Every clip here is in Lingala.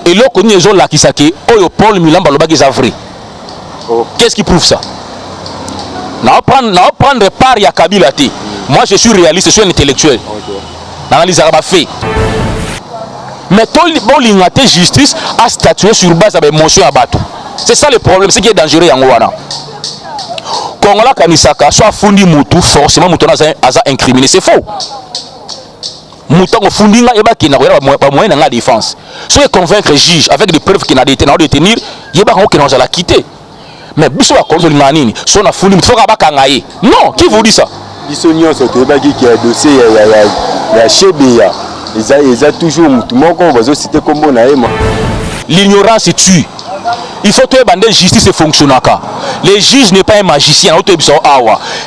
Et là, on a la Kisake, Oyo Paul Milamba Lobaki est vrai. Qu'est-ce qui prouve ça? N'a prendre part à Kabila. Moi, je suis réaliste, je suis un intellectuel. L'analyse arabe fait. Mais tout le monde justice a statué sur base de l'émotion à Batou. C'est ça le problème, c'est qui est dangereux en Ouana. Quand on a Kanisaka, soit Fundi Moutou, forcément Moutou a incriminé, c'est faux. Moutou a Fundi n'a moyen de la défense. Si on convaincre le juge avec des preuves qu'il a détenir, il y a la quitter. Mais si on a convaincre le manini, si on a Fundi Moutou, non, qui vous dit ça? Bisognon surtout qui a dossier il y a Chebea ils ont toujours tout mon qu'on va citer comme on a l'ignorance tue. Il faut que la justice fonctionne. Les juges n'est pas un magicien.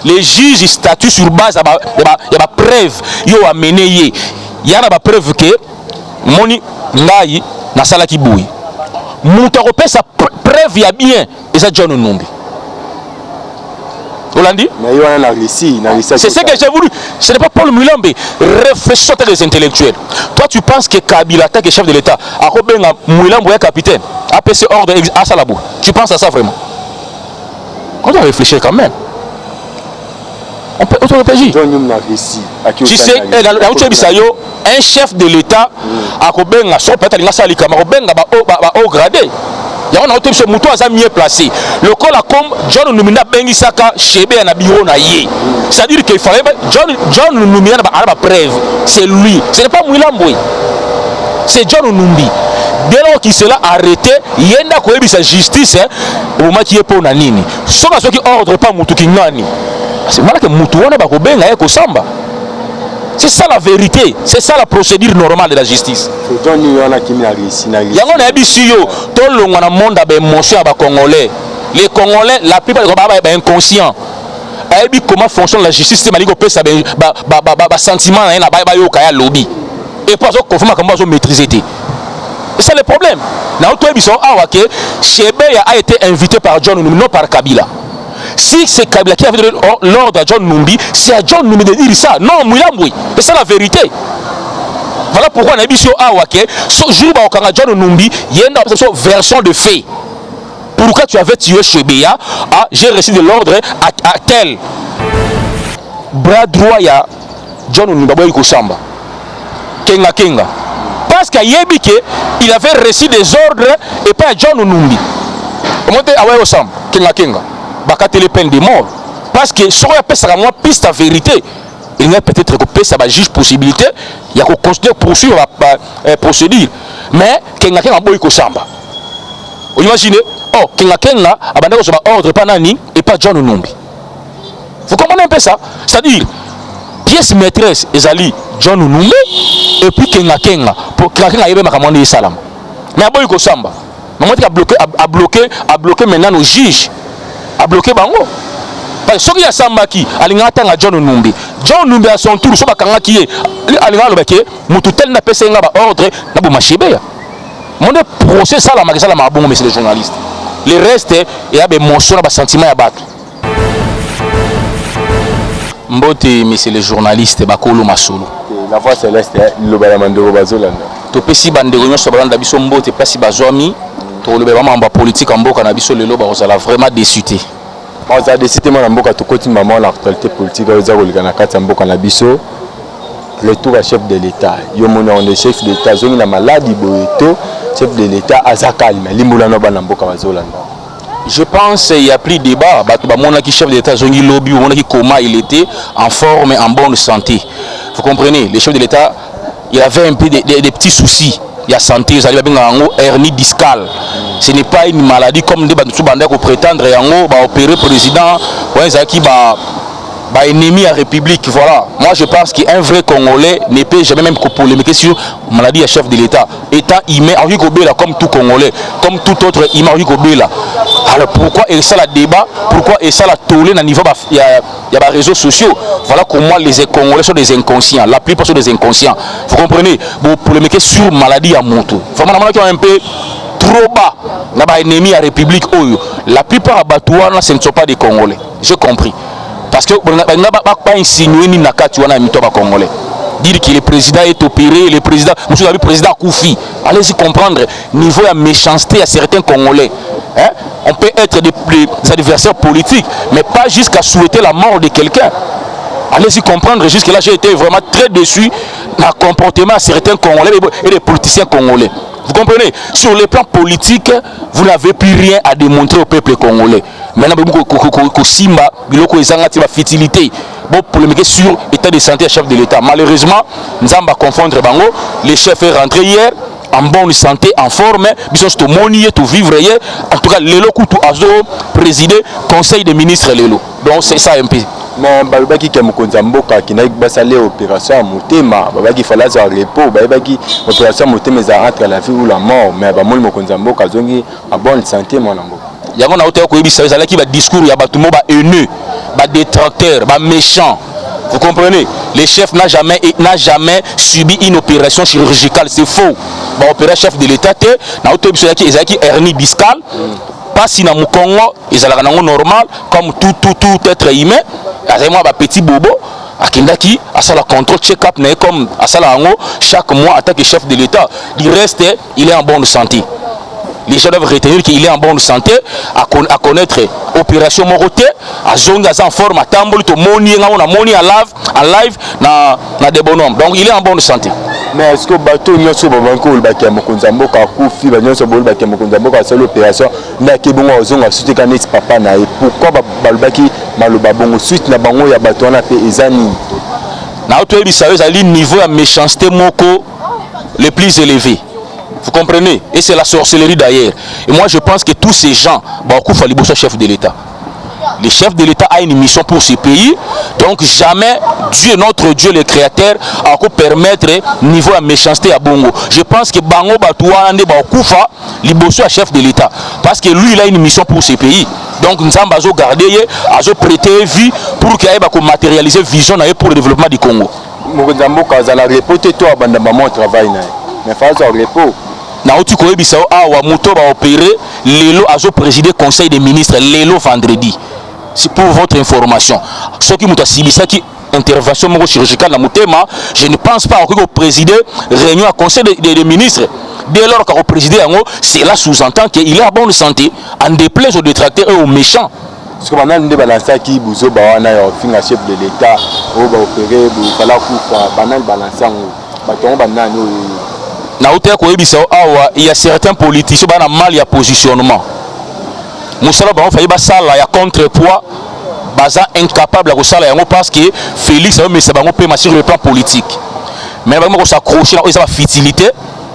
Les juges statuent sur base de la preuve. Ils ont amené. Il y a une preuve que moni ngai na sala ki boui. Mouta repère sa preuve il y a bien et ça John Numbi. C'est ce que j'ai voulu. Ce n'est pas Paul Mulambe. Réfléchissons à les intellectuels. Toi, tu penses que Kabila, qui est chef de l'État, a repéré Mulambe est capitaine, a passé ordre à Salabou. Tu penses à ça vraiment? On doit réfléchir quand même. On peut auto-réfléchir. Tu sais, un chef de l'État a repéré au gradé. Il y a un autre mouton à mieux placé. Le col a comme John Numina Bengisaka Chebe na bureau na yé. C'est-à-dire qu'il fallait John Numina na preuve. C'est lui. Ce n'est pas Mouilamboué. C'est John Numbi. Dès lors qu'il s'est arrêté, il y a sa justice au moment qui est pour Nanini. Sauf à ceux qui ordrent pas Moutou Kinani. C'est mal que Moutou on a bakobé na yeko samba. C'est ça la vérité, c'est ça la procédure normale de la justice. Il y a un abissio, tout le monde a monde d'émotion à Congolais. Les Congolais, la plupart des Congolais sont inconscients. Et comment fonctionne la justice, c'est un sentiment à lobby. Et pas confirmer comment ils maîtriser. C'est le problème. Chebe a été invité par John Numbi, non par Kabila. Si c'est Kabila qui a fait l'ordre à John Numbi, c'est à John Numbi de dire ça. Non, Moulamboui. Et c'est la vérité. Voilà pourquoi on a dit sur Awake, ce jour où John Numbi, il y a une version de fait. Pourquoi tu avais tué Chebea? J'ai reçu de l'ordre à tel. Bras droit, il y a John Numbi, Samba. Kenga Kenga. Parce qu'il avait reçu des ordres et pas John Numbi. Comment tu as Samba? Kenga Kenga. Bakate les peines de mort. Parce que si on a fait moi piste à vérité, il y a peut-être que ça va juge possibilité, il y a qu'on considère poursuivre la procédure. Mais Kenga Kenga boy ko samba. Vous imaginez? Oh, Kenga Kenga abandonne son ordre pas Nani et pas John Numbi. Vous comprenez un peu ça? C'est-à-dire pièce maîtresse Ezali John Numbi et puis Kenga Kenga pour Kenga Kenga yebe makamande salam. Mais boy ko samba. Maman a bloqué maintenant nos juges. A bloqué bango. Parce que ce qui a Sambaki, Alingata a John Numbi. John Numbi à son tour, ce qui est Alingata Lobeke, Moutoutel n'a pas fait un ordre, n'a pas marché. Mon procès, ça, la magasin, la bon, mais c'est les journalistes. Le reste, il y a des émotions, des sentiments à battre. Mbote, mais c'est les journalistes, Bakolo Masolo. La voix céleste, le Balamandoro Bazola. Tu peux si Banderon, sur Balanda Bisso Mbote, pas si Bazoami. Le gouvernement politique en Boka Nabiso le loba on a vraiment déçuté. On a décidé moi en Boka tout côté maman l'actualité politique aux Arolgana Kata Boka Nabiso le tour à chef de l'État. Yomona on est chef de l'État zone la maladie boeto chef de l'État Azakalma Limulano Banamboka Bazolanda. Je pense qu'il y a plus de débat. Mon qui chef de l'État zone lobby on qui comment il était en forme et en bonne santé. Vous comprenez, le chef de l'État il avait un peu des petits soucis. Il y a santé, il y a une hernie discale. Ce n'est pas une maladie comme des bandits qui prétendent opérer président, ennemi à la République. Voilà. Moi je pense qu'un vrai Congolais ne peut jamais même polémiquer sur la maladie à chef de l'État. État humain, comme tout Congolais, comme tout autre humain. Alors pourquoi est ça le débat? Pourquoi est ça la tollée à niveau il y a des réseaux sociaux? Voilà comment les Congolais sont des inconscients. La plupart sont des inconscients. Vous comprenez? Vous polémiquer sur la maladie à Montou. Vraiment, qui ont un peu trop bas. Il y a des ennemis à la République. La plupart à ce ne sont pas des Congolais. J'ai compris. Parce que on n'a pas insinué ni nakati wana mito ba Congolais. Dire que le président est opéré, le président Koufi, Allez-y comprendre niveau de méchanceté à certains Congolais. Hein? On peut être des adversaires politiques, mais pas jusqu'à souhaiter la mort de quelqu'un. Allez-y comprendre, jusque-là j'ai été vraiment très déçu d'un comportement à certains Congolais et des politiciens congolais. Vous comprenez? Sur le plan politique, vous n'avez plus rien à démontrer au peuple congolais. Maintenant, Simba, Biloko Ezangati, la fertilité. Bon, polémiquer sur l'état de santé à chef de l'État. Malheureusement, nous avons confondre Bango. Le chef est rentré hier en bonne santé, en forme. Ils sont tout monier, tout vivre hier. En tout cas, Lelo Koutou Azo présidé conseil des ministres Lelo. Donc c'est ça un peu. Mais babaki ke mokonza mboka ki na basale opération à motema babaki fallait avoir repos babaki opération motema za entre la vie ou la mort mais ba moni mokonza mboka zongi en bonne santé mon ambo yango na hôtel ko yebisa ezalaki ba discours ya bato mo ba haineux ba détracteur ba méchant. Vous comprenez? Le chef n'a jamais subi une opération chirurgicale, c'est faux. Ba opérer chef de l'État na hôtel yebisa ezalaki hernie discale. Pas si dans le Congo, ils sont normal, comme tout être humain. Il y a un petit bobo, qui a la contrôle check-up, comme chaque mois, en tant que chef de l'État. Il reste, il est en bonne santé. Les gens doivent retenir qu'il est en bonne santé, à connaître l'opération Moroté, à zone en forme, à tambour, à live, dans des bonhommes. Donc il est en bonne santé. Mais est-ce que le bateau n'y a pas de mokonzambo ka kufi ba nyonso bolo ba mokonzambo ka seule opération na ke bongo ozonga suite ka net papa na et pourquoi balbaki maloba bongo suite na bango ya bato na pe ezani na auto ebisa ezali niveau de méchanceté moko le plus élevé. Vous comprenez? Et c'est la sorcellerie d'ailleurs. Et moi je pense que tous ces gens beaucoup fallait bosser chef de l'État. Le chef de l'État a une mission pour ce pays, donc jamais Dieu, notre Dieu, le Créateur, a pu permettre niveau de méchanceté à Bongo. Je pense que Bango Batouane Bakoufa, il bosse à chef de l'État, parce que lui, il a une mission pour ce pays. Donc nous avons gardé, nous prêté vie pour qu'il ait matérialiser vision pour le développement du Congo. Mokonzambo kazala reporter toi abandamment travail na. Mais faut un repos. Na otu ko ebisa awa moto ba opérer lelo azo présider conseil des ministres lelo vendredi. C'est pour votre information. Ce qui m'a sibisa qui intervention chirurgicale dans Moutema, je ne pense pas que présider réunion à conseil des ministres. Dès lors qu'on présider cela sous-entend qu'il est en bonne santé, en déplaise aux détracteurs et aux méchants. Parce que maintenant nous balancer qui bouzo ba na yo finga chef de l'État, o ba opérer bu fala kufa banal balancer ba ton banana na hôtel ko ebisa awa il y a certains politiciens bana mal ya positionnement. Moussala ba failli ba sala ya contrepoids baza incapable de sala yango parce que Félix a mis ça bango pe sur le plan politique. Mais ba ko s'accrocher na eza fertilité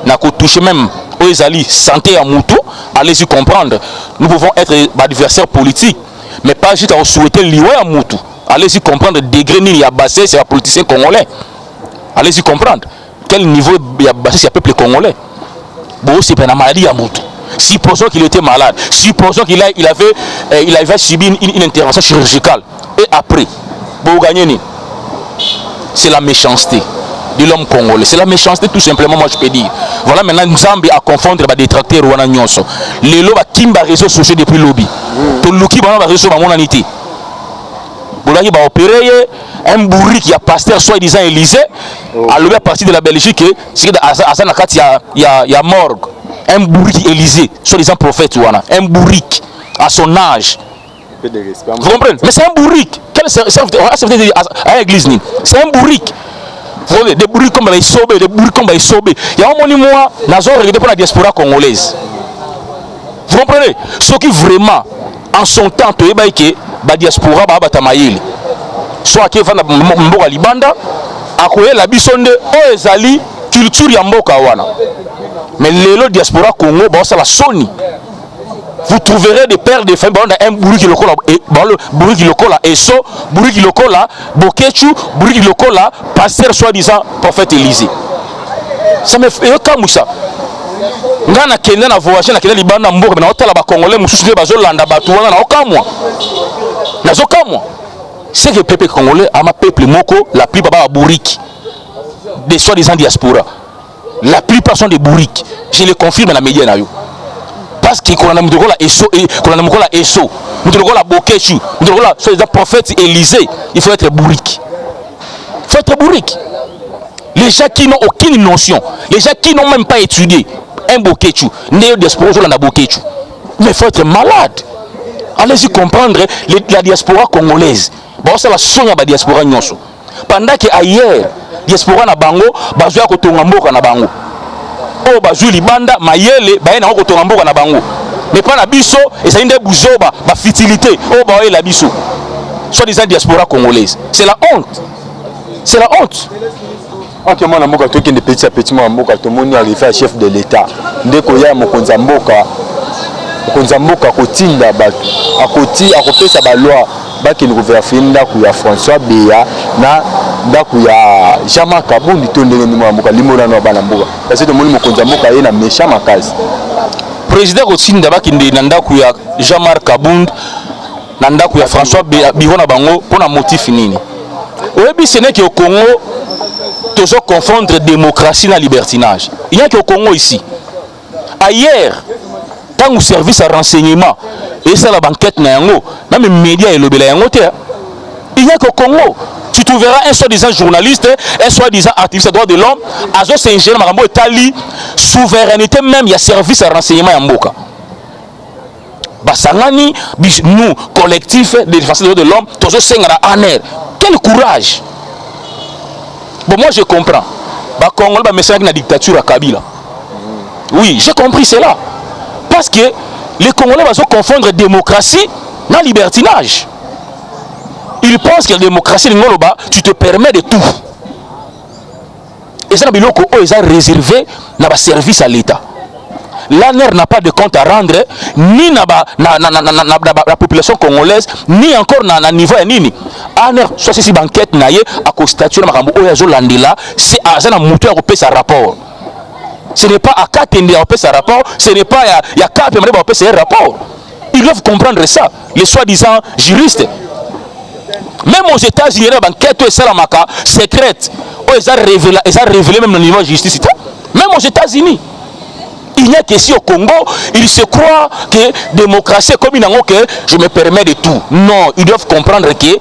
na ko toucher même aux ali santé à mutu, allez-y comprendre. Nous pouvons être adversaires politiques mais pas juste à souhaiter lié à mutu. Allez-y comprendre degré ni ya bassé c'est un politicien congolais. Allez-y comprendre quel niveau il y a bassé c'est un peuple congolais. Bon c'est pas une maladie à mutu. Supposons qu'il était malade, supposons qu'il avait subi une intervention chirurgicale. Et après, pour gagner, c'est la méchanceté de l'homme congolais. C'est la méchanceté tout simplement, moi je peux dire. Voilà maintenant Nzambi à confondre les détracteurs ou nyonso. Les lois qui ont réseaux sociaux depuis le lobby. Tout le qui va réseaux sociaux mon anité. Boulagi va opérer un bourri qui a pasteur soi-disant Élysée. À l'ouest partie de la Belgique, c'est à Sanakati il y a morgue. Un bourrique Élysée, soi-disant prophète, un bourrique à son âge. Vous comprenez? Mais c'est un bourrique. Quel serviteur à l'église? C'est un bourrique. Vous voyez, des bourriques comme les sobés, des bourriques comme les sobés. Il y a un moment, nous avons regardé pour la diaspora congolaise. Vous comprenez? Ce qui vraiment, en son temps, tu es que la diaspora va battre Maïli. Soit qui va à Libanda, à quoi la bisonde, oh, ezali, culture yamboka wana. Mais les diaspora Congo, c'est la Sony. Vous trouverez des pères de famille, un bourri qui le colle, bourri qui le colle, Esso, bourri qui le colle, Bokechu, bourri qui le colle, pasteur soi-disant prophète Élysée. Ça me fait comme ça. Ngana kenda na voyage na kenda libanda mboka na hôtel ba congolais mususu ne bazolanda batu wana na okamwa. Nazo kamwa. C'est que le peuple congolais a ma peuple moko la plupart ba bourrique. Des soi-disant diaspora. La plupart sont des bourriques. Je le confirme dans la média. Parce qu'il y a des Esso, Bokechu, prophète Élysée. Il faut être bourrique. Il faut être bourrique. Les gens qui n'ont aucune notion, les gens qui n'ont même pas étudié un Bokechu, né diaspora na Bokechu. Mais il faut être malade. Allez-y comprendre la diaspora congolaise. Bon, c'est la sonia ba diaspora nyonso. Pendant que ailleurs, diaspora na bango, bazoya kotonga mboka na bango. Oh, bazui libanda, mayele, baena kotonga mboka na bango. Mais pas na biso, et ça inde buzoba, ba futilité. Oh, bah la biso. Soit disant diaspora congolaise. C'est la honte. C'est la honte. Ok, moi, je suis un petit à petit, tout le monde arrive à chef de l'État. Dès qu'il y a Mokonzamboka, Kotinda, à côté, à côté, ça va loi, qui nous vérifie, il François Béa, il y a Jean-Marc Kabou, il tourne les numéros, Limona Banamboka. Parce que tout le monde Mokonzamboka est un méchant case. Président Kotinda, il y a Jean-Marc Kabou, il y a François Béa, Bihona Bango, pour un motif nini. Oui, ce n'est qu'au Congo. Toujours confondre démocratie et libertinage. Il n'y a qu'au Congo ici. Ailleurs, quand vous service à renseignement, et c'est la banquette, même les médias et le il n'y a qu'au Congo. Tu trouveras un soi-disant journaliste, un soi-disant activiste des droits de l'homme, à ce Saint-Jean, Marambo Itali, souveraineté même, il y a service à renseignement en Mboka. Basangani, nous, collectif de défense des droits de l'homme, toujours Sengara Aner. Quel courage! Bon, moi je comprends. Bah, Congo, bah, mais c'est la dictature à Kabila. Oui, j'ai compris cela. Parce que les Congolais vont confondre démocratie et libertinage. Ils pensent que la démocratie, tu te permets de tout. Et ça, c'est réservé dans le service à l'État. L'ANER n'a pas de compte à rendre ni dans la population congolaise, ni encore dans le niveau nini. ANER, soit si banquette naie à constituer c'est à moteur à sa rapport. Ce n'est pas à Katende à sa rapport, ce n'est pas à Kapemre à sa rapport. Ils doivent comprendre ça, les soi-disant juristes. Même aux États-Unis, la banquette est secrète. Ils ont révélé même le niveau de justice. Même aux États-Unis. Il n'y a qu'ici au Congo, ils se croient que démocratie comme une que je me permets de tout. Non, ils doivent comprendre que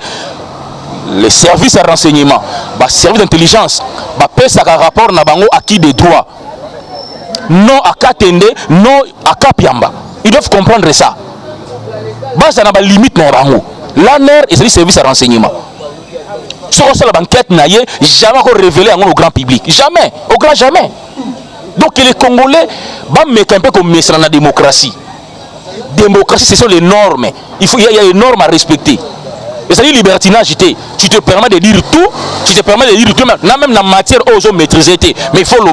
les services de renseignement, les services d'intelligence, un rapport na bango acquis des droits. Non à Katende, non à Kapiamba. Ils doivent comprendre ça. Ça n'a pas de limite na bango. L'ANER et les services de renseignement. Si on la banquette naie, jamais révélé au grand public. Jamais, au grand jamais. Donc les Congolais vont mettre un peu comme la démocratie. Démocratie, ce sont les normes. Il y a des normes à respecter. Et ça dit libertinage, tu te permets de dire tout, tu te permets de dire tout, même dans la matière aux maîtriser. Mais il faut le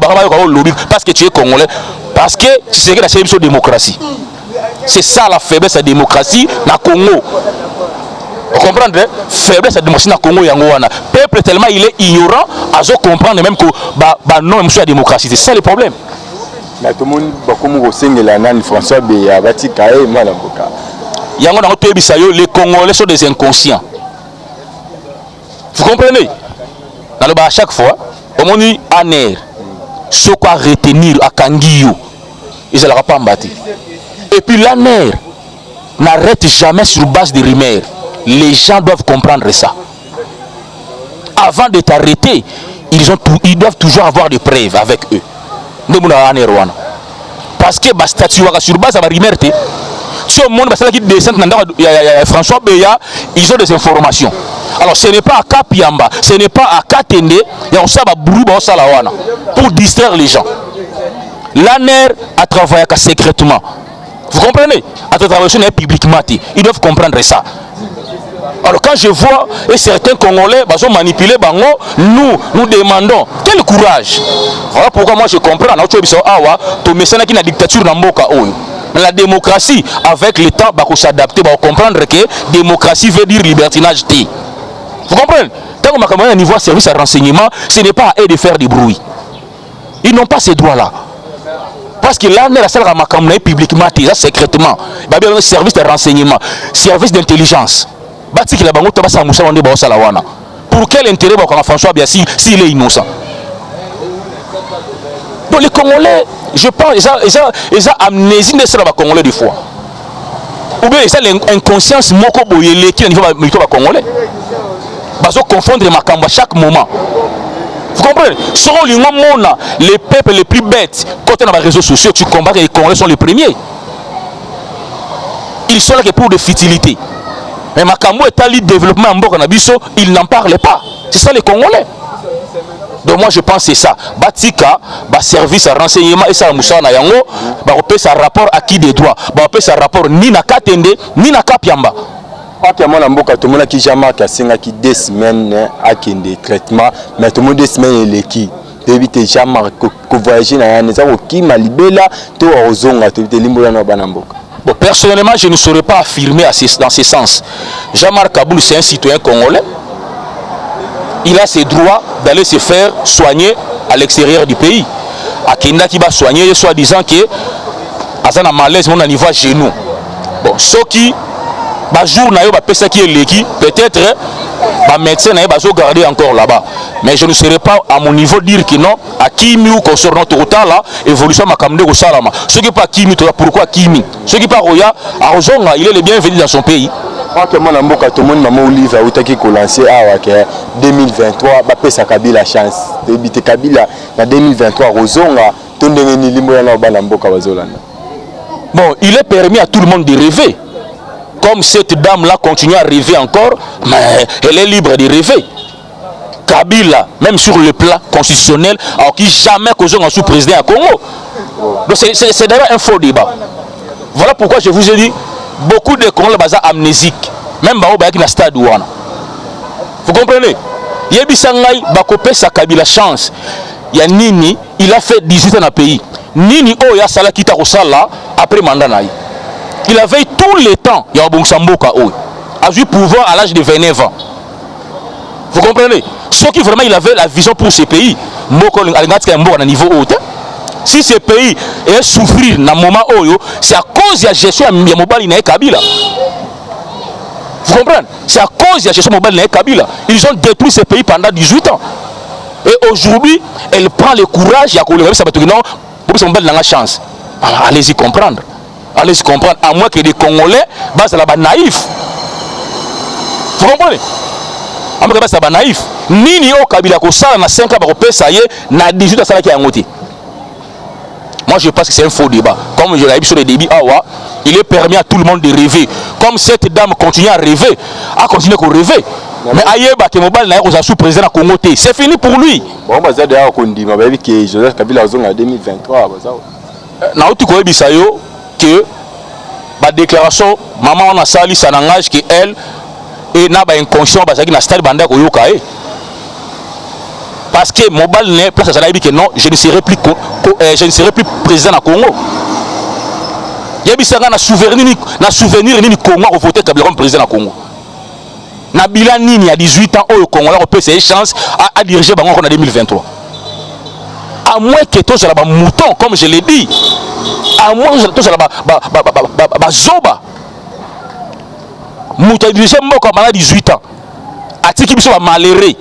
lobby parce que tu es Congolais, parce que tu sais que la service de démocratie. C'est ça la faiblesse de la démocratie dans le Congo. Vous comprenez? Faiblesse de la démocratie dans le Congo. Le peuple tellement il est ignorant, à se comprendre même que non, même sur la démocratie. C'est ça le problème. Mais tout le monde va François Béa, Batikae, Malamboka. Les Congolais sont des inconscients. Vous comprenez? À chaque fois, on dit ANER, ce qu'on retenir à Kangio, ils ne l'ont pas embattu. Et puis l'ANER n'arrête jamais sur base de rumeurs. Les gens doivent comprendre ça. Avant de t'arrêter, ils doivent toujours avoir des preuves avec eux. Parce que statut sur base de la rumeur, si au monde qui descend François Béa, ils ont des informations. Alors ce n'est pas à Kapiamba, ce n'est pas à Katende, pour distraire les gens. L'ANER a travaillé secrètement. Vous comprenez? À travailler publiquement, ils doivent comprendre ça. Alors quand je vois et certains Congolais sont manipulés, nous demandons quel courage. Voilà pourquoi moi je comprends. La dictature la démocratie, avec le temps, il faut s'adapter, il faut comprendre que la démocratie veut dire libertinage. Vous comprenez? Quand on a un niveau de service à renseignement, ce n'est pas à eux de faire du bruit. Ils n'ont pas ces droits-là. Parce que là, on a la publiquement, secrètement. Il y a un service de renseignement, service d'intelligence. Pour quel intérêt François Béa s'il est innocent? Donc les Congolais, je pense, ils ont amnésie de ça, les Congolais des fois. Ou bien ils ont l'inconscience moko boyele qui est au niveau Congolais. Ils vont confondre ma à chaque moment. Vous comprenez? Selon les peuples les plus bêtes, quand on a les réseaux sociaux, tu comprends que les Congolais sont les premiers. Ils sont là que pour des futilités. Mais Makambo est à l'île développement en Bokanabiso, ils n'en parlent pas. C'est ça les Congolais. Donc moi je pense que c'est ça. Batika, service à renseignement et ça Moussa na yango, on sa rapport acquis des droits. On sa rapport ni na Katende, ni na Kapiamba. Actuellement, la mboka tout le monde qui jamais qui 2 semaines à des traitements, mais tout le monde 2 semaines il est qui éviter jamais que voyager na yaneza qui malibela to ozonga to éviter limbola na banamboka. Bon, personnellement, je ne saurais pas affirmer dans ce sens. Jean-Marc Kaboul, c'est un citoyen congolais. Il a ses droits d'aller se faire soigner à l'extérieur du pays. À Kenda qui va soigner, soit disant que Azana malaise mon niveau à genou. Bon, ce qui ba jour na yo ba pesa qui est l'équipe, peut-être ba médecin na yo ba garder encore là-bas. Mais je ne serais pas à mon niveau dire que non, à Kimi ou concernant total là, évolution makamde ko salama. Ce qui pas Kimi, pourquoi Kimi? Ce qui pas Roya, à Ozonga, il est le bienvenu dans son pays. Actuellement, na mboka tout le monde maman Olive a utaki ko lancer à 2023 ba pesa Kabila chance. Débité Kabila na 2023 Ozonga, tondengeni limbo na ba na mboka bazolanda. Bon, il est permis à tout le monde de rêver. Comme cette dame-là continue à rêver encore, mais elle est libre de rêver. Kabila, même sur le plan constitutionnel, alors qu'il jamais causé un sous-président à Congo. Donc c'est d'ailleurs un faux débat. Voilà pourquoi je vous ai dit, beaucoup de Congolais sont amnésiques. Même dans le stade Ouana. Vous comprenez? Yebisangai, Bakopé, sa Kabila chance. Il y a Nini, il a fait 18 ans dans le pays. Nini, oh, il y a Salah Kita Rosala après mandat. Il avait tout le temps, il y a un bon Samboka, a eu pouvoir à l'âge de 29 ans. Vous comprenez? Sauf que vraiment il avait la vision pour ce pays. Niveau haut. Si ce pays est souffrir dans le moment où, c'est à cause de la gestion de Mobali et Kabila. Vous comprenez? C'est à cause de la gestion de Mobali et Kabila. Ils ont détruit ce pays pendant 18 ans. Et aujourd'hui, elle prend le courage, il y a non, pour son bel dans la chance. Allez-y comprendre. Allez-y comprendre. À moins que des Congolais, c'est là-bas naïf. Vous comprenez? À moins que c'est là-bas naïf. Nini au Kabila ko ça na 5 ans ba ça y est na 18 ans ça qui a ngoté. Moi je pense que c'est un faux débat. Comme je l'ai dit sur le débit il est permis à tout le monde de rêver. Comme cette dame continue à rêver, à continuer à rêver. Mais ailleurs que Mobile n'a sous président à Congo, c'est fini pour lui. Bon bah ça d'ailleurs qu'on dit mais que Joseph Kabila en 2023 ça. Na uti ko bisayo que ba déclaration maman on a sali ça n'engage que elle et n'a pas inconscient parce que na stade banda ko yoka parce que Mobile n'est place à dit que non je ne serai plus président à Congo. Yebisanga na souvenir ni Congo a voté Kabila comme président à Congo. Na bilan nini à 18 ans au Congo là on peut ses chances à diriger bango en 2023. À moins que tous là mouton comme je l'ai dit. À moins que tous là zoba. Mouton diriger moko à 18 ans. Atiki biso ba maléré.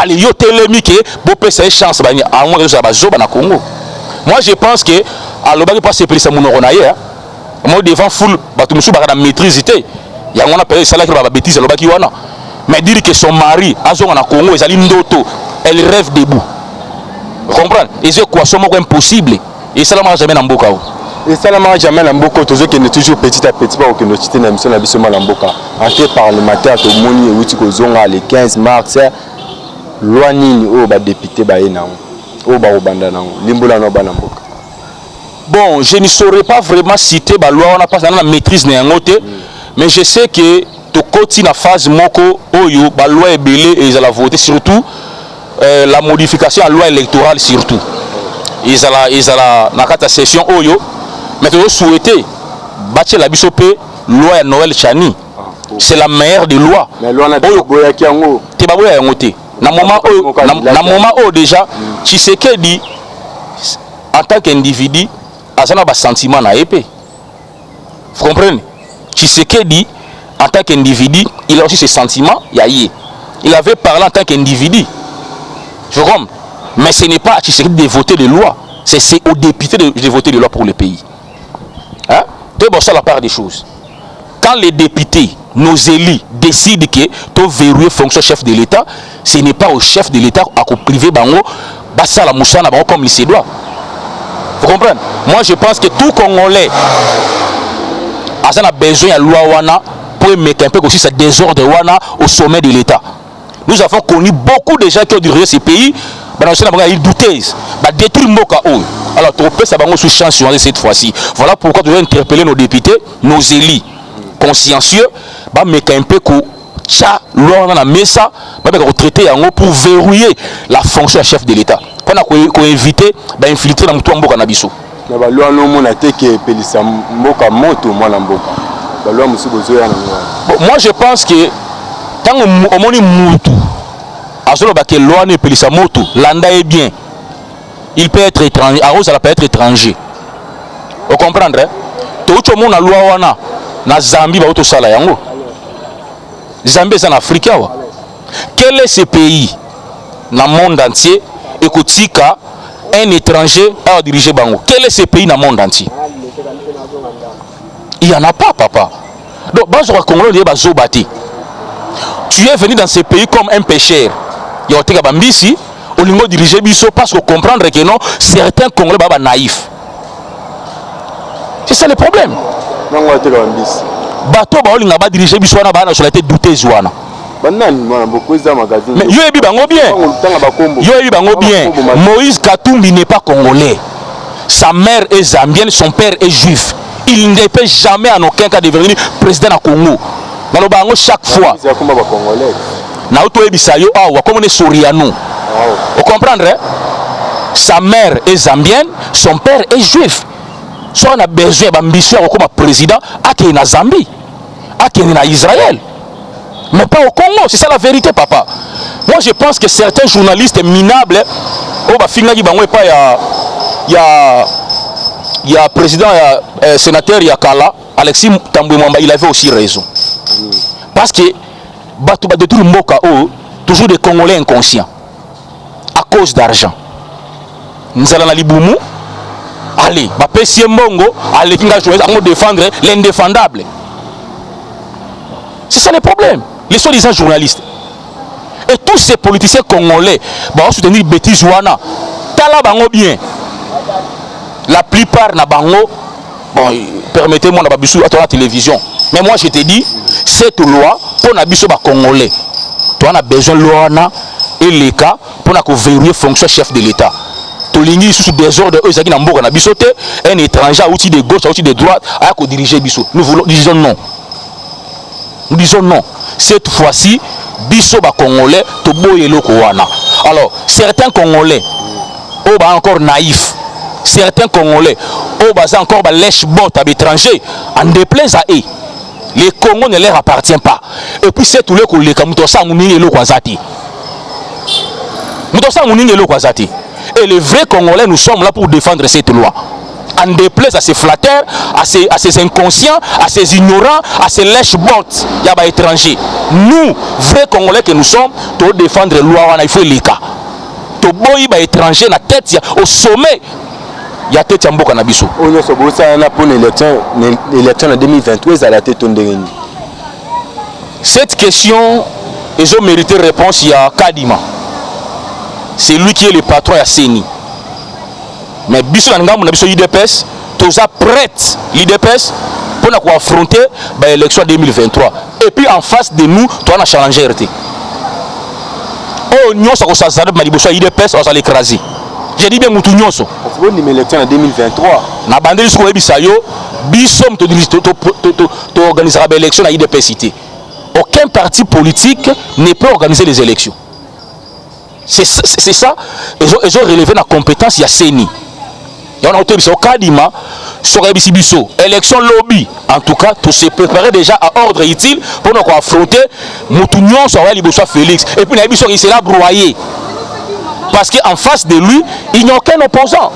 Allez yo telemi que bo peut ses chances à moins que tous là zoba na Congo. Moi je pense que à l'obagi pas se préciser mon ronaye hein. Moi devant foule bato musu ba na maîtrisité. Il y a un appel ça là qui va bêtise l'obaki wana. Mais dire que son mari azonga na Congo ezali ndoto, elle rêve debout. Vous comprenez? Et c'est quoi ça moko impossible. Et ça là jamais na mboka. Et ça là jamais na mboka toujours que toujours petit à petit pas que notre na mission na biso na mboka. Entrée parlementaire to moni et wuti ko zonga le 15 mars loi nini o ba député ba ena o ba obanda na limbola no ba na mboka. Bon, je ne saurais pas vraiment citer la loi, on n'a pas la maîtrise mais je sais que tout côté na phase moko oyo la loi est belée et ils ont voté surtout la modification à la loi électorale surtout. Ils ont la session oyo mais ils ont souhaité bâtir la bisopé loi à Noël Chani. C'est la meilleure des lois. Mais loi na boya ki yango. Te ba boya yango te. Na moment où déjà Tshisekedi en tant qu'individu a un sentiment na épée. Vous comprenez? Tshisekedi en tant qu'individu, il a aussi ses sentiments, il avait parlé en tant qu'individu. Je comprends. Mais ce n'est pas à Tshisekedi de voter des lois, c'est aux députés de voter des lois pour le pays. Hein? C'est bon ça la part des choses. quand les députés, nos élus décident que tu verrouiller fonction chef de l'État, ce n'est pas au chef de l'État à priver bango bassa la moussana comme il se doit. Vous comprenez? Moi je pense que tout Congolais a besoin de loi wana pour mettre un peu aussi ce désordre wana au sommet de l'État. Nous avons connu beaucoup de gens qui ont dirigé ces pays, ils douteuses, détruire Moka. Alors, ça va sous chance cette fois-ci. Voilà pourquoi nous devons interpeller nos députés, nos élus consciencieux, mettre un peu loi na mesa, traiter pour verrouiller la fonction de chef de l'État. Pour éviter d'infiltrer dans tout Mboka Nabiso. Moi je pense que tant au moni mutu azolo ba ke loi ne pelisa moto landa est bien, il peut être étranger, arose ça peut être étranger. Vous comprendre? Tout le monde a loi wana na Zambie ba auto sala yango. Zambie c'est en Afrique wa. Quel est ce pays dans le monde entier et kotika un étranger à diriger bango? Quel est ce pays dans le monde entier? Il n'y en a pas, papa. Donc, tu es venu dans ce pays comme un pécheur. Il y a des au niveau diriger biso parce que comprendre que non, certains Congolais sont naïfs. C'est ça le problème. Bateau ba diriger biso na ba nationalité douteuse wana. Mais yo ebi bango bien. Yo ebi bango bien. Moïse Katumbi n'est pas congolais. Sa mère est zambienne, son père est juif. Il ne peut jamais en aucun cas devenir président du Congo. Dans chaque fois. Vous comprenez? Sa mère est zambienne, son père est juif. Si on a besoin d'ambition comme président, à na Zambie, à na Israël. Mais pas au Congo, c'est ça la vérité, papa. Moi je pense que certains journalistes minables, il y a président, il y a sénateur Yakala, Alexis Tamboué Mwamba, il avait aussi raison. Parce que détruire Mboka, toujours des Congolais inconscients, à cause d'argent. Nous allons à Liboumou, allez, Pessie Mbongo, allez, défendre l'indéfendable. C'est ça le problème. Les soi-disant journalistes. Et tous ces politiciens congolais vont soutenir bêtises wana. Tala bango bien. La plupart na bango, bon, permettez-moi na babisu à la télévision. Mais moi je te dis, cette loi pour na biso ba congolais. Tu as besoin de loi na et les cas pour na ko verrouiller fonction chef de l'État. Tolingi sous désordre eux qui na mboka na biso te, un étranger outil de gauche, outil de droite a ko diriger biso. Nous disons non. Nous disons non. Cette fois-ci, biso ba congolais to boye loko wana. Alors, certains congolais encore naïfs. Certains Congolais, encore lèche-bot à l'étranger, en déplaise à eux. Les Congos ne leur appartiennent pas. Et puis c'est tout le coup, les Kamoutosa Mounini et le Kwazati. Et les vrais Congolais, nous sommes là pour défendre cette loi. En déplaise à ces flatteurs, à ces inconscients, à ces ignorants, à ces lèche-bots, il y a des étrangers. Nous, vrais Congolais que nous sommes, pour défendre la loi, il faut les cas. Toboyi ba étranger na tête au sommet. Il y a tête Mboka na biso. On so bosa na pour l'élection en 2023 à la tête Tondengeni. Cette question ils ont mérité réponse il y a Kadima. C'est lui qui est le patron à Seni. Mais biso na ngambo na biso IDPS, toza prête l'IDPS pour affronter l'élection 2023. Et puis en face de nous, toi na challenger RT. Oh, nous sommes à Maliboso IDPS, on va l'écraser. J'ai dit bien, nous sommes c'est une élection en 2023. Na bandeli siko ebisayo, bisom to organisera l'élection à IDPS cité. Aucun parti politique ne peut organiser les élections. C'est ça. Ils ont relevé la compétence, il y a CENI. Il y a un autre au Kadima, sur Biso, élection lobby. En tout cas, tout se préparer déjà à ordre utile pour nous affronter Moutounion sur Liboso Félix. Et puis, il s'est là broyé. Parce qu'en face de lui, il n'y a aucun opposant.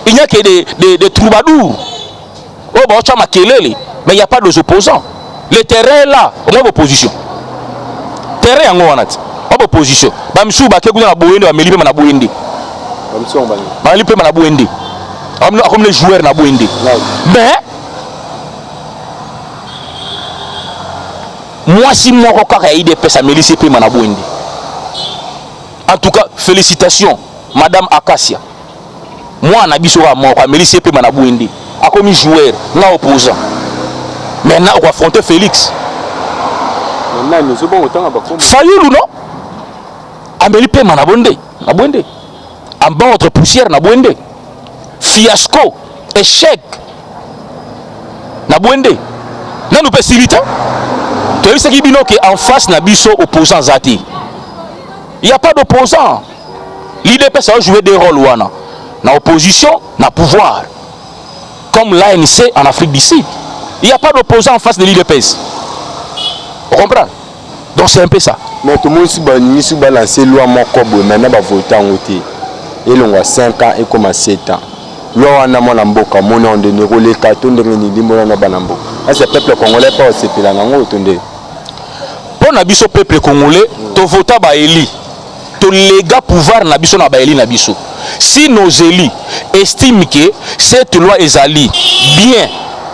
Il n'y a que des troubadours. Mais il n'y a pas d'opposants. Le terrain est là, on a opposition. Terrain en haut, on a opposition. Bamsou, comme les joueurs na Bouindi. Mais moi si moko kaka IDPS amelisi pe manabwende. En tout cas, félicitations madame Akasia. Moi na biso ka moko amelisi pe manabwende. Akomi joueur na opposant. Maintenant on va affronter Félix. Maintenant nous sommes autant à Bakoum. Fayoulou non? Ameli pe manabwende. Nabwende. En bas votre poussière nabwende. Fiasco, échec. Nabwende. Nan nous peut silita. Tu as vu ce qui dit que en face nabiso opposant zati. Il n'y a pas d'opposant. L'IDPS a joué des rôles wana. Na opposition, na pouvoir. Comme l'ANC en Afrique du Sud. Il n'y a pas d'opposant en face de l'IDPS. Vous comprenez? Donc c'est un peu ça. Mais tout le monde se balance loi mon cobo maintenant va voter en côté. Et l'on a 5 ans et comme 7 ans. Loi on a mon amboka mon on de les cartons de ni mon na banambo. C'est le peuple congolais pas c'est pela nango tonde. Pour nabiso peuple congolais, to vota ba eli. To lega pouvoir nabiso na ba eli nabiso. Si nos élus estiment que cette loi est ali bien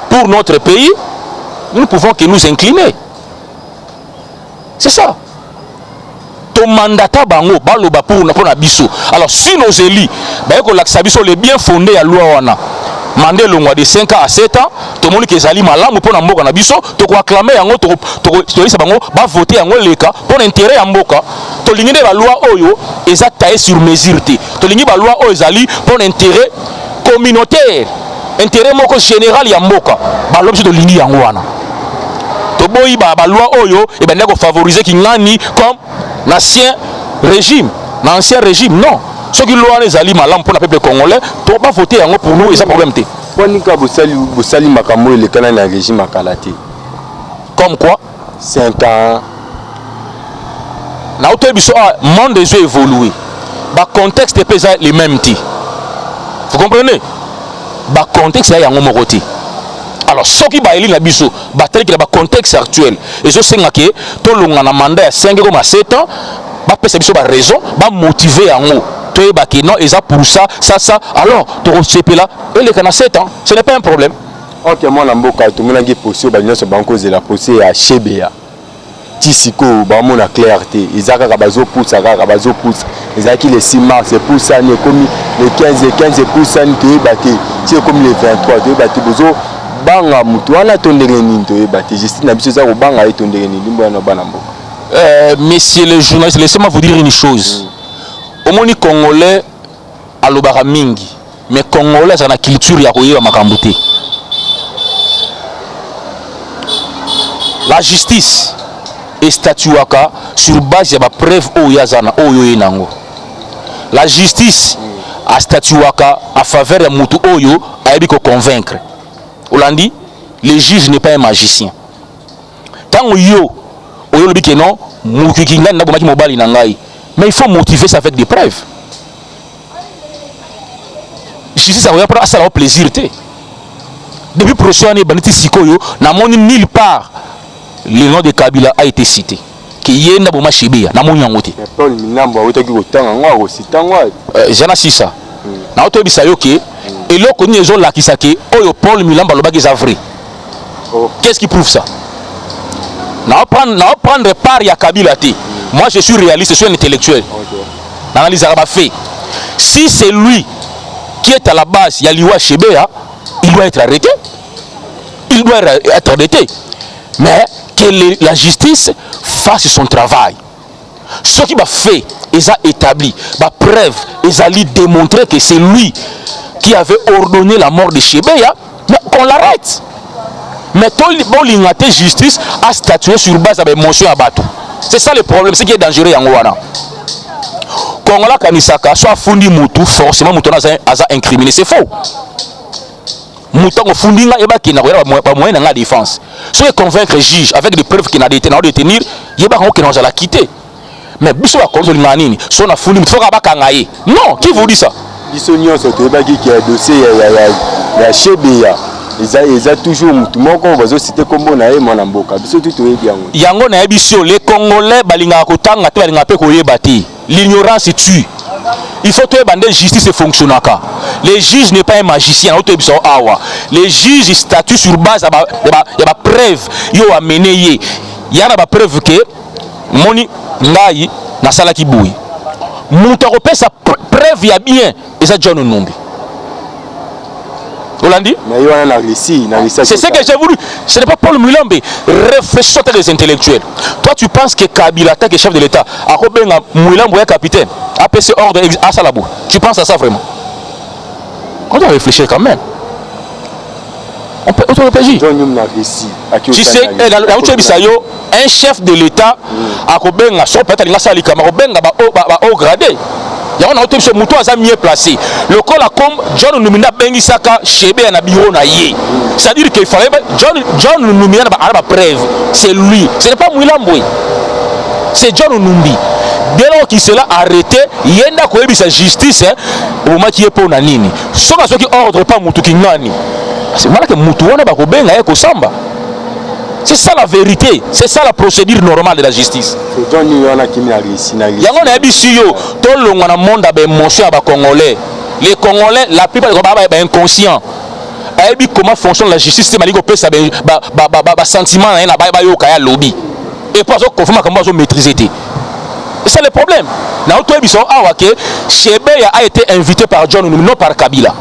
pour notre pays, nous ne pouvons que nous incliner. C'est ça. Ton mandat bango baloba pour nabiso. Alors si nos élus ba ko laksa biso les bien fondés à loi wana. Mandé longwa de 5 ans à 7 ans, tout le monde qui est allé malamu pour n'amboka nabiso, to ko acclamer yango to lisa bango ba voter yango leka pour intérêt ya mboka. To lingi de la loi oyo eza taillé sur mesure te. To lingi ba loi oyo ezali pour intérêt communautaire, intérêt moko général ya mboka. Ba lobso to lingi yango wana. To boyi ba loi oyo e ben ko favoriser ki ngani comme l'ancien régime, l'ancien régime non. Ceux qui l'ont les alliés malins pour le peuple congolais, pour pas voter pour nous, ils ont problème. Bosali makambo le canal régime à Kalaté. Comme quoi 5 ans. Na auto biso monde des yeux évolué. Ba contexte est les mêmes ti. Vous comprenez? Ba contexte est yango mokoti. Alors ceux qui ba eli na biso, ba tel que ba contexte actuel. Et je sais que to longa na mandat à 5 comme à 7 ans, ba pesa biso ba raison, ba motiver yango. Non, et ça pour ça, alors, tu as là, et les canards 7 ans, ce n'est pas un problème. Ok, moi, tout le monde a posé au banco de la posée à Chebea. Tissiko, mon a clarté, ils ont rabazo pouce, ils ont qui les 6 mars, c'est pour ça, comme les 15 pour ça, tu es battu, c'est comme les 23, tu es battu, bozo, banga, mutuana, ton dérénin, tu es battu, Justine, Abissosa, ou banga, et ton dérénin, limbo, banambo. Messieurs les journalistes, laissez-moi vous dire une chose. Au moins congolais à l'obara mingi mais congolais ça na culture ya koyeba makambo te. La justice est statuaka sur base ya ba preuve oyo yazana oyo yenango. La justice a statuaka à faveur ya mutu oyo ayebi ko convaincre. Olandi le juge n'est pas un magicien. Tant oyo lobi ke non mutu kingani na bomaki mobali na ngai. Mais il faut motiver ça avec des preuves. Justice, ça va prendre ça au plaisir. Depuis le procès, n'a nulle part le nom de Kabila a été cité. Qui y a un bon chibia, n'a mon yangote. J'en ai ça. N'a auto bisayoke et là qu'on y a là qui s'ake, oh Paul Milamba le bagage vrai. Qu'est-ce qui prouve ça? N'a prendre part ya Kabila té. Moi je suis réaliste, je suis un intellectuel. L'analyse arabe fait. Si c'est lui qui est à la base, il y a Liwa Chebea, il doit être arrêté. Il doit être arrêté. Mais que la justice fasse son travail. Ce qui va faire, ils ont établi, la preuve, ils ont démontré que c'est lui qui avait ordonné la mort de Chebea, mais qu'on l'arrête. Mais tout la justice a statué sur base de mention à Batou. C'est ça le problème, c'est qui est dangereux en Ouana. Quand on a kanisaka, soit fundi mutu, forcément mutu a incriminé, c'est faux. Mutu a fundi nga eba qui n'a pas moyen dans la défense. Si on convaincre le juge avec des preuves qu'il n'a détenir, il y a pas qui n'a pas quitté. Mais biso a contre l'manini, si on a fundi mutu, faut pas kangaye. Non, qui vous dit ça? Biso nyo so to baki qui a dossier ya Chebea. Ils ont toujours tout le monde va citer comme on a mon amboka. Biso tout est bien. Yango na biso les Congolais balinga kotanga te balinga pe koyebati. L'ignorance tue. Il faut que la justice fonctionne. Le juge n'est pas un magicien. Les juges statuent sur base de la preuve. Ils ont amené. il y a une preuve que moni ngai na sala ki boui muta ko pesa preuve ya bien et ça John Numbi Hollandi c'est ce que j'ai voulu. Ce n'est pas Paul Mulambe. Réfléchissons à les intellectuels. Toi tu penses que Kabila qui est chef de l'État a Robenga Mulambo est capitaine a passé ordre à Salabou. Tu penses à ça vraiment? On doit réfléchir quand même. On peut auto-réfléchir. Tu sais, un chef de l'État a Robenga son peut-être à Salika, mais Robenga va au gradé. Il y a un autre monsieur Moutou a mieux placé. Le col a comme John Numina Bengi Saka Chebe na biro na ye. C'est-à-dire qu'il fallait John Numina na preuve. C'est lui. Ce n'est pas Mouilamboué. C'est John Numbi. Dès lors qu'il s'est arrêté, il y a quoi sa justice au moment qui est pour Nanini. Sauf à ceux qui ordre pas Moutou Kingani. C'est mal que Moutou on a pas Robenga et Kosamba. C'est ça la vérité, c'est ça la procédure normale de la justice. Il y a un abissio, tout le monde a monde a émotion à Congolais. Les Congolais, la plupart des Congolais sont inconscients. Et comment fonctionne la justice, c'est que ça sentiment à lobby. Et pas ça confirme comment ils maîtriser. C'est le problème. Dans tout émission, Chebe a été invité par John Numbi, non par Kabila.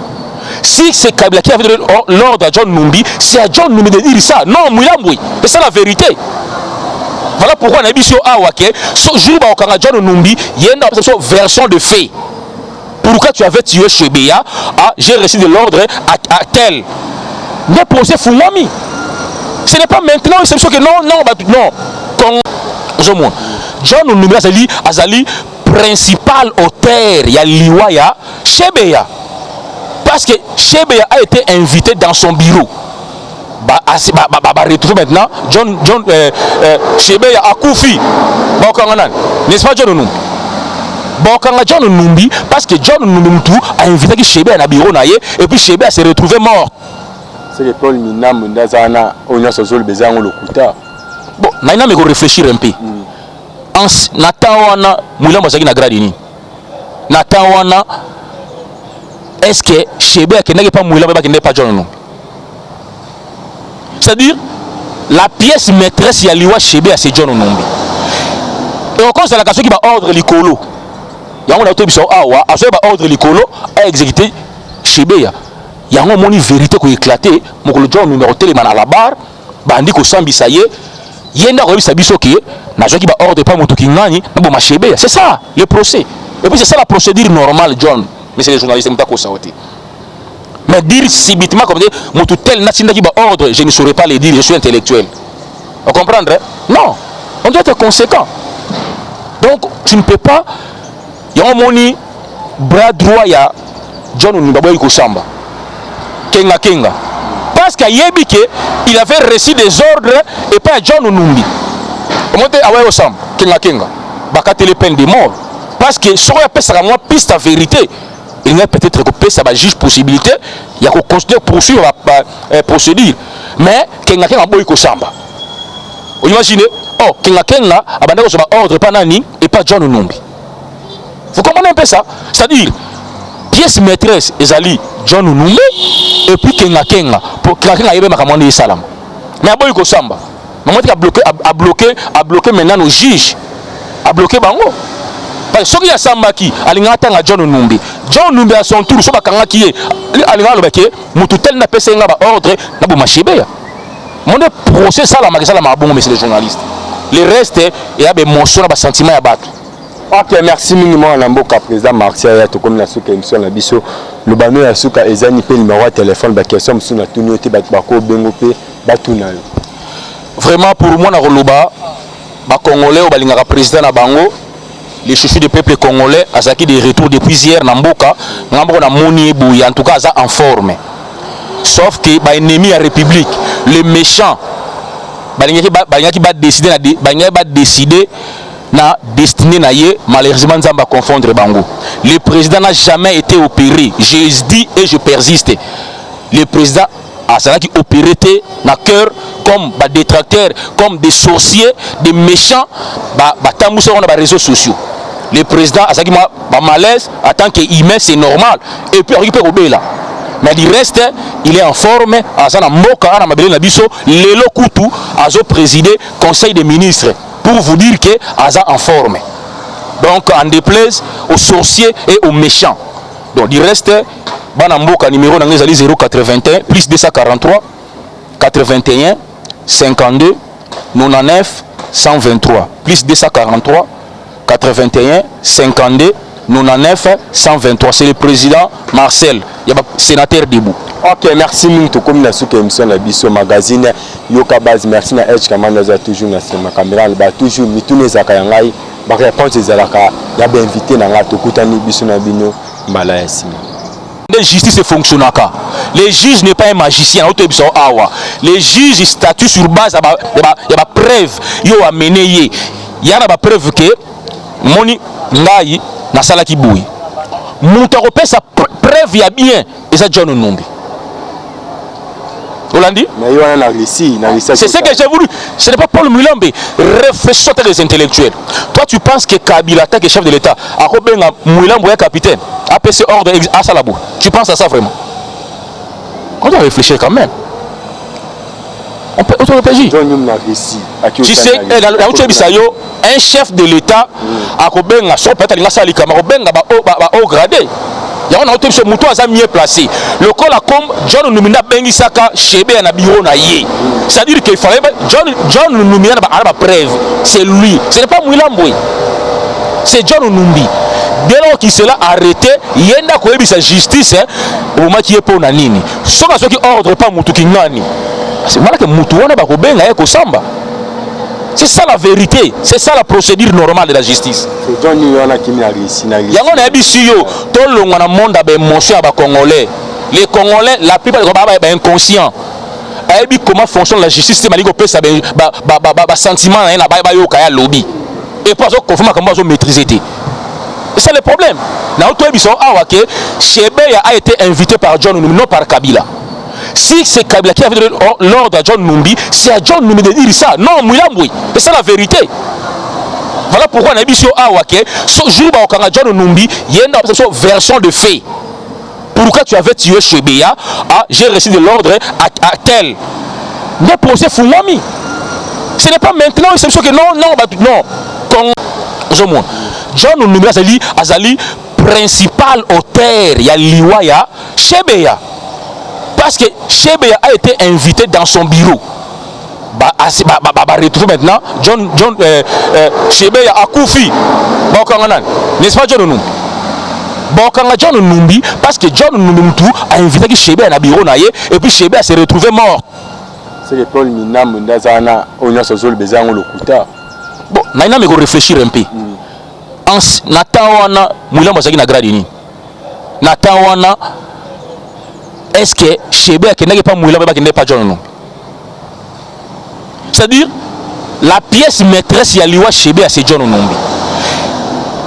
Si c'est Kabila qui a donné l'ordre à John Numbi, c'est à John Numbi de dire ça. Non, Mouilamboué. C'est ça la vérité. Voilà pourquoi on a dit sur Awake, ce jour où on a John Numbi, il y a une version de fait. Pourquoi tu avais tué Chebea? J'ai reçu de l'ordre à tel. Mais procès Fumami. Ce n'est pas maintenant, c'est sûr que non. John Numbi Azali, principal auteur, il y a Liwaya, Chebea. Parce que Chebea a été invité dans son bureau. Retrouver maintenant Chebea a Koufi. N'est-ce pas John Numbi? John Numbi, parce que John Numbi a invité Chebea dans le bureau et puis Chebea s'est retrouvé mort. C'est le Paul Minam Ndazana, on a ce besoin le Kouta. Bon, Naina me réfléchir un peu. Natawana Moulam Bazaki na Gradini. Natawana. Est-ce que Chebea qui n'est pas Mouila qui n'est pas John Numbi? C'est-à-dire la pièce maîtresse il y a Liwa Chebea c'est John Numbi. Et encore c'est la question qui va ordre l'icolo. Il y a un autre qui va ordre l'icolo à exécuter Chebea. Il y a un moment une vérité qui est éclatée. Mon John numéro téléman à la barre, bandi ko sambi ça y est. Il y a un autre qui va ordre pas mon Kingani, ma Chebea. C'est ça le procès. Et puis c'est ça la procédure normale John. Mais c'est les journalistes qui ont sauté. Mais dire subitement comme dire, mon tout tel national qui va ordre, je ne saurais pas le dire, je suis intellectuel. Vous comprenez? Non, on doit être conséquent. Donc tu ne peux pas. Il y a un moni bras droit, il y a John Numbi Kosamba. Kenga. Parce qu'il avait reçu des ordres et pas John Numbi. Comment tu as Kosamba? Kenga. Bakate les peines de mort. Parce que si on appelle ça moi piste à vérité. Il y a peut-être que ça va juge possibilité, il y a qu'on considère poursuivre la procédure. Mais Kenga a boy Kosamba. Vous imaginez? Oh, Kenga a bandé un ordre pas Nani et pas John Numbi. Vous comprenez un peu ça? C'est-à-dire, pièce maîtresse, Ezali, John Numbi, et puis Kenga. Pour Kenga a eu un salam. Mais a boy Kosamba. Maman a bloqué maintenant nos juges. A bloqué Bango. Ce qui a Sambaki, Alingata à John Numbi. John Numbi à son tour, ce qui est Alingata Lobeke, Moutoutel n'a pas essayé d'ordre, n'a pas marché. Mon procès, ça, la magasin, la bon, mais c'est les journalistes. Le reste, il y a des motions, des sentiments à battre. Ok, merci minimum à Mboka président Martial, comme la souka émission la biso. Le bano ya souka ezani pe numéro de téléphone, ba question sur na tunyote ba ko bengo pe batuna. Vraiment pour moi na roloba, ba Congolais ou ba lingaka président na bango. Les chauffeurs du peuple congolais à qui des retours depuis hier Namboka, Namboka na moni bouille en tout cas ça en forme. Sauf que ba ennemi à République, les méchants, ba qui va décider na destiné na ye malheureusement Nzamba confondre bango. Le président n'a jamais été opéré. Je dis et je persiste. Le président a ça qui opéré na cœur comme des détracteurs, comme des sorciers, des méchants, tamou sur les réseaux sociaux. Le président a ça qui m'a malaise en tant qu'humain c'est normal et puis il peut obéir là. Mais du reste, il est en forme. Azana Moka, Ana Mabele Nabiso, Lelo Koutou, Azo présidé Conseil des ministres. Pour vous dire que Aza en forme. Donc, en déplaise aux sorciers et aux méchants. Donc, du reste, Bana Moka, numéro 081, plus 243, 81, 52, 99, 123. Plus 243, 81, 52, 99, 123. C'est le président Marcel, il y a sénateur debout. Ok, merci Minto. Comme la souke émission la biso magazine Yoka Base, merci na Edge Kamanda za toujours na ma caméra ba toujours mitune za kayangai ba réponse ezalaka ya ba invité na ngato kutani biso na bino mbala ya sima. La justice fonctionne. Les juges n'est pas un magicien. Les juges statuent sur base de la preuve. Ils ont amené. Il y a une preuve que moni ngai na sala ki boui. Monta repère sa preuve il y a bien et ça John Numbi. Hollandi? C'est ce que j'ai voulu. Ce n'est pas Paul Mulambe. Réfléchis sur les intellectuels. Toi, tu penses que Kabila, qui est chef de l'État, a combien Mulambe est capitaine, APC ordre à Salabou. Tu penses à ça vraiment? On doit réfléchir quand même. On peut auto-réfléchir. Tu sais, un chef de l'État a combien au gradé. Il y a un autre moto à mieux placé. Le col a comme John Numina Bengisaka Chebe na bureau na yé. C'est-à-dire qu'il fallait John Numina na preuve. C'est lui. Ce n'est pas Mouilamboué. C'est John Numbi. Dès lors qu'il s'est arrêté, il y a sa justice au moment qui est pour Nanini. Sauf à ceux qui ordrent pas Moutou Kinani. C'est mal que Moutou on a bakobé na yeko samba. C'est ça la vérité, c'est ça la procédure normale de la justice. Il y a un abissio, tout le monde a monde d'émotion à Congolais. Les Congolais, la plupart des Congolais sont inconscients. Et comment fonctionne la justice, c'est que ça sentiment à lobby. Et pas ça confirme comment ils maîtriser. C'est le problème. Dans le Chebeya a été invité par John Numbi, non par Kabila. Si c'est Kabila qui avait donné l'ordre à John Numbi, c'est à John Numbi de dire ça. Non, Mouilamboué. Et c'est la vérité. Voilà pourquoi on a dit ce jour où John Numbi, il y a une version de fait. Pourquoi tu avais tué Chebeya? J'ai reçu de l'ordre à tel. Le procès Foumami. Ce n'est pas maintenant, c'est sûr que non. John Numbi Azali, principal auteur, il y a Liwaya, Chebeya. Parce que Chebeya a été invité dans son bureau. Retrouver maintenant John Chebeya a Koufi. N'est-ce pas John Numbi? John Numbi, parce que John Numbi a invité Chebeya dans le bureau et puis Chebeya s'est retrouvé mort. C'est le Paul Minam Ndazana, on a ce sol bezang le kuta. Bon, naina me réfléchir un peu. En Natawana, Mouila Mozaki na gradini. Natawana. Est-ce que Chebeya qui n'est pas Mouila qui n'est pas John Numbi? C'est-à-dire, la pièce maîtresse Yaliwa Chebeya c'est John Numbi.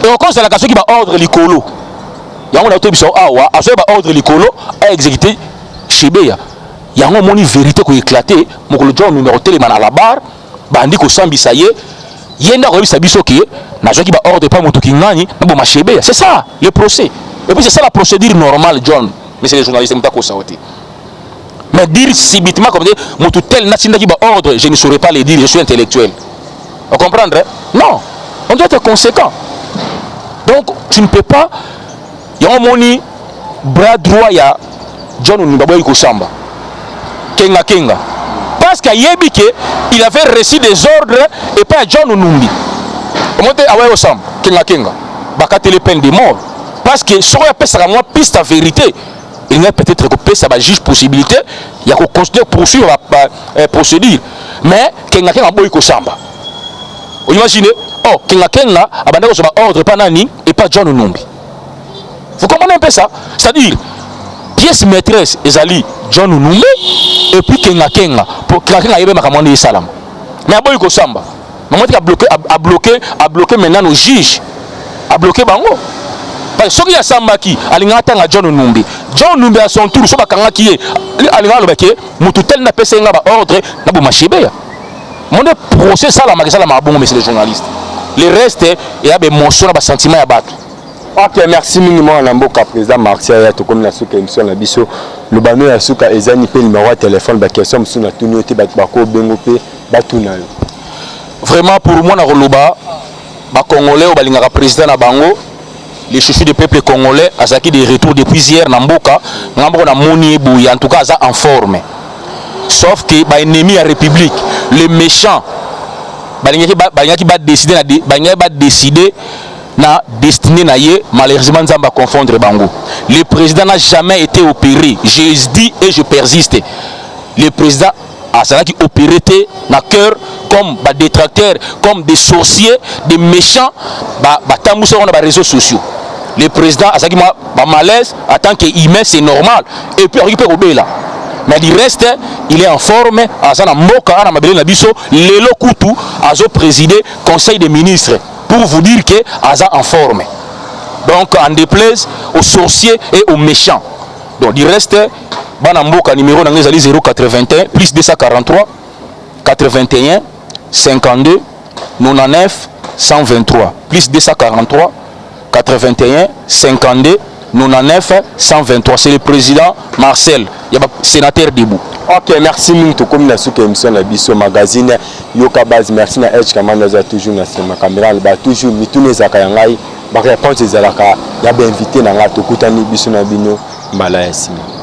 Et encore c'est la question qui va ordre l'icolo. Il y a un autre qui va ordre l'icolo à exécuter Chebeya. Il y a une vérité qui est éclatée. Mon John numéro téléman à la barre, bandi ko sambi ça y est. Il y a un sabiso qui n'a qui va ordre pas moto kingani, na Chebeya. C'est ça le procès. Et puis c'est ça la procédure normale John. Mais c'est les journalistes qui m'ont sauté. Mais dire subitement comme dire, mon tout tel national qui va ordre, je ne saurais pas le dire, je suis intellectuel. Vous comprenez? Non, on doit être conséquent. Donc tu ne peux pas. Il y a un moni bras droit, il y a John Numbi Kosamba. Kenga. Parce qu'il avait reçu des ordres et pas John Numbi. Comment tu as Osamba Kenga. Bakate les peines de mort. Parce que si on a fait moi piste à vérité, il y a peut-être que ça va juge possibilité, il y a qu'on considère poursuivre la procédure. Mais Kenga a boy Kosamba. Vous imaginez? Oh, Kenga a bandé ordre pas Nani et pas John Numbi. Vous comprenez un peu ça? C'est-à-dire, pièce maîtresse, Ezali, John Numbi, et puis Kenga. Pour Kenga, il y a un salam. Mais à boy Kosamba. Mais moi, a bloqué maintenant nos juges. A bloqué Bango. Parce que si il y a Sambaki, il y a John Numbi. John Numbi à son tour, il y a qui est. Il y a tel n'a pas ordre, il y a Chebeya. Mon procès, ça, la magasin, monsieur le journaliste. Le reste, il y a des émotions, des sentiments à battre. Ok, merci minimum na mboka président Martial ya to comme na suka émission na biso le bano ya suka ezani pe numéro de téléphone ba question musu na tuni yote ba ko bengo pe ba tuna yo. Vraiment pour moi na roloba ba congolais o balingaka président na bango les chouchous du peuple congolais azaki de retour depuis hier na mboka ngambo na moni ebuya en tout cas ça en forme. Sauf que ba ennemi à république les méchants balingaki ba décider na destiné na ye malheureusement nzamba confondre bango. Le président n'a jamais été opéré, je dis et je persiste. Le président a salaki opéré na cœur comme des détracteurs, comme des sorciers, des méchants, tamoussa on a des réseaux sociaux. Le président a salaki malaise en tant qu'humain c'est normal et puis il peut obéir là. Mais du reste, il est en forme, Azana Moka, Anamabele Nabiso, Lelo Koutou, Azo présidé Conseil des ministres, pour vous dire que Aza en forme. Donc, en déplaise aux sorciers et aux méchants. Donc, du reste, Banamboka numéro 081 plus 243 81 52 99 123 plus 243 81 52 99 123. C'est le président Marcel, il y a sénateur debout. Ok, merci Minto comme na suka émission na biso magazine Yoka Base. Merci na Edge Kamanda za toujours na ma caméra ba toujours mitune zaka yangai ba réponse ezalaka ya ba invité na ngato kutani biso na bino mbala ya sima.